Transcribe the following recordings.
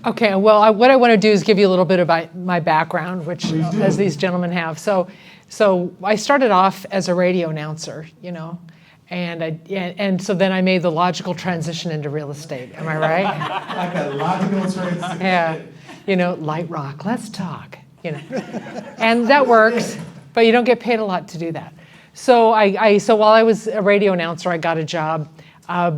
Okay, well, what I want to do is give you a little bit about my background, which, as these gentlemen have. So I started off as a radio announcer, and so then I made the logical transition into real estate. Am I right? Like a logical transition. Yeah, light rock, let's talk, and that works, but you don't get paid a lot to do that. So so while I was a radio announcer, I got a job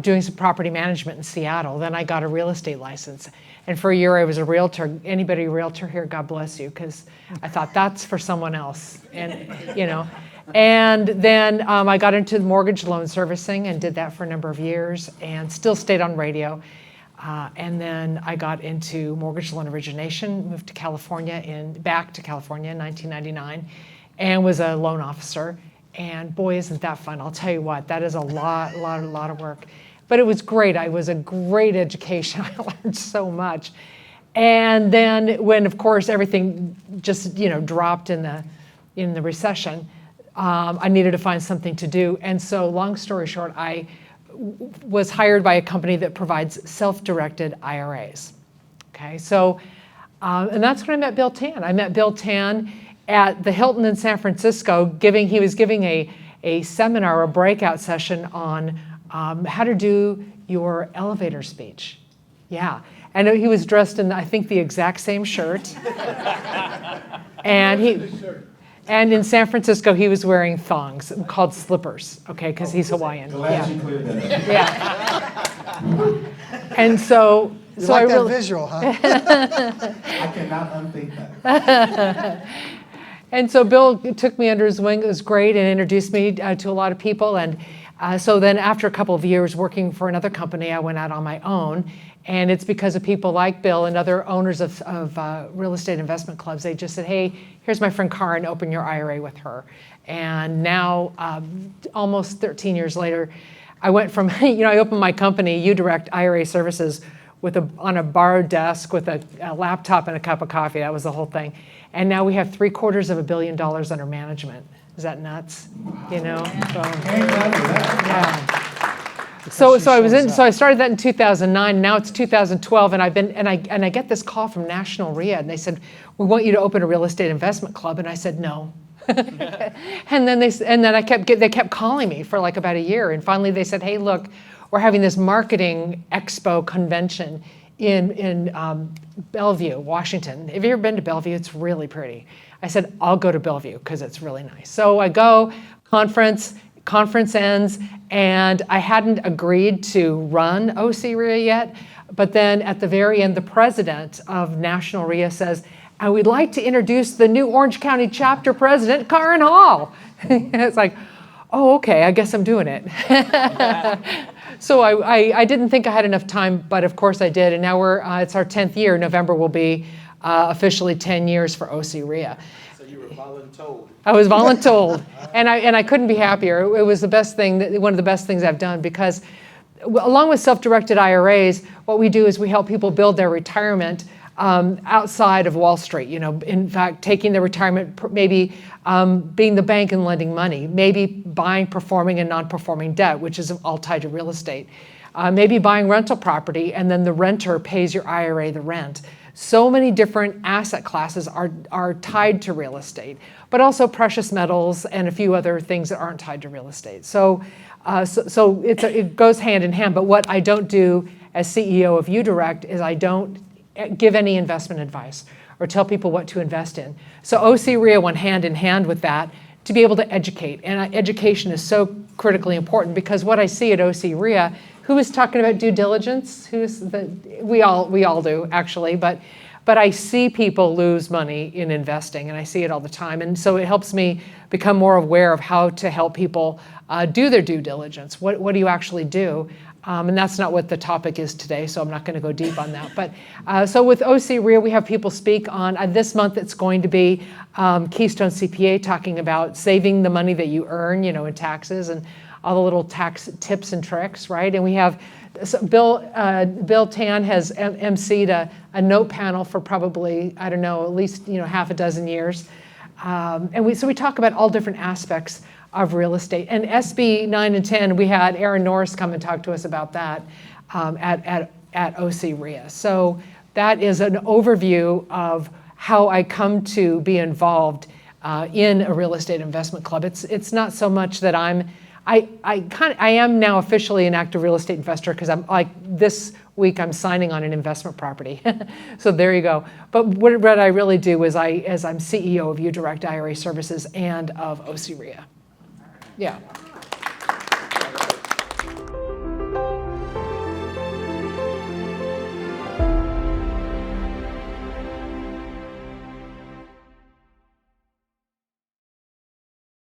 doing some property management in Seattle. Then I got a real estate license. And for a year, I was a realtor. Anybody a realtor here, God bless you, because I thought that's for someone else. And then I got into mortgage loan servicing and did that for a number of years and still stayed on radio. And then I got into mortgage loan origination, moved to back to California in 1999, and was a loan officer. And boy, isn't that fun. I'll tell you what, that is a lot of work. But it was great. It was a great education. I learned so much. And then when, of course, everything just dropped in the recession, I needed to find something to do. And so, long story short, I was hired by a company that provides self-directed IRAs. Okay, so and that's when I met Bill Tan. I met Bill Tan at the Hilton in San Francisco. He was giving a seminar, a breakout session on how to do your elevator speech. Yeah, and he was dressed in, I think, the exact same shirt. And in San Francisco, he was wearing thongs called slippers, okay, because he's Hawaiian. Glad you cleared that up. Yeah. And so, you like that visual, huh? I cannot unthink that. And so Bill took me under his wing. It was great and introduced me to a lot of people. And so then after a couple of years working for another company, I went out on my own. And it's because of people like Bill and other owners of real estate investment clubs. They just said, hey, here's my friend Kaaren, open your IRA with her. And now, almost 13 years later, I went from, I opened my company, UDirect IRA Services, on a borrowed desk with a laptop and a cup of coffee. That was the whole thing. And now we have $750 million under management. Is that nuts? So I started that in 2009. Now it's 2012, and I get this call from National RIA, and they said, we want you to open a real estate investment club, and I said no. and then they kept calling me for like about a year, and finally they said, hey, look, we're having this marketing expo convention in Bellevue, Washington. Have you ever been to Bellevue? It's really pretty. I said, I'll go to Bellevue because it's really nice. So I go, conference ends, and I hadn't agreed to run OC RIA yet, but then at the very end, the president of National RIA says, and we'd like to introduce the new Orange County chapter president, Kaaren Hall. It's like, oh, okay, I guess I'm doing it. So I didn't think I had enough time, but of course I did, and now it's our 10th year. November will be officially 10 years for OC RIA. So you were voluntold. I was voluntold, and I couldn't be happier. It was the best thing, one of the best things I've done, because along with self-directed IRAs, what we do is we help people build their retirement outside of Wall Street. In fact, taking their retirement, maybe being the bank and lending money, maybe buying performing and non-performing debt, which is all tied to real estate. Maybe buying rental property, and then the renter pays your IRA the rent. So many different asset classes are tied to real estate, but also precious metals and a few other things that aren't tied to real estate. So it goes hand in hand. But what I don't do as CEO of UDirect is I don't give any investment advice or tell people what to invest in. So OC RIA went hand in hand with that to be able to educate. And education is so critically important, because what I see at OC RIA, who is talking about due diligence? We all do, actually, but I see people lose money in investing, and I see it all the time. And so it helps me become more aware of how to help people do their due diligence. What do you actually do? And that's not what the topic is today, so I'm not going to go deep on that. But so with OC RIA, we have people speak on, this month it's going to be Keystone CPA, talking about saving the money that you earn, in taxes, and all the little tax tips and tricks, right? And we have, Bill Tan has emceed a note panel for probably, I don't know, at least half a dozen years. And so we talk about all different aspects of real estate. And SB 9 and 10, we had Aaron Norris come and talk to us about that at OC RIA. So that is an overview of how I come to be involved in a real estate investment club. It's not so much that I am now officially an active real estate investor because I'm like this week I'm signing on an investment property. So there you go. But what I really do is I'm CEO of UDirect IRA Services and of OC RIA. Yeah.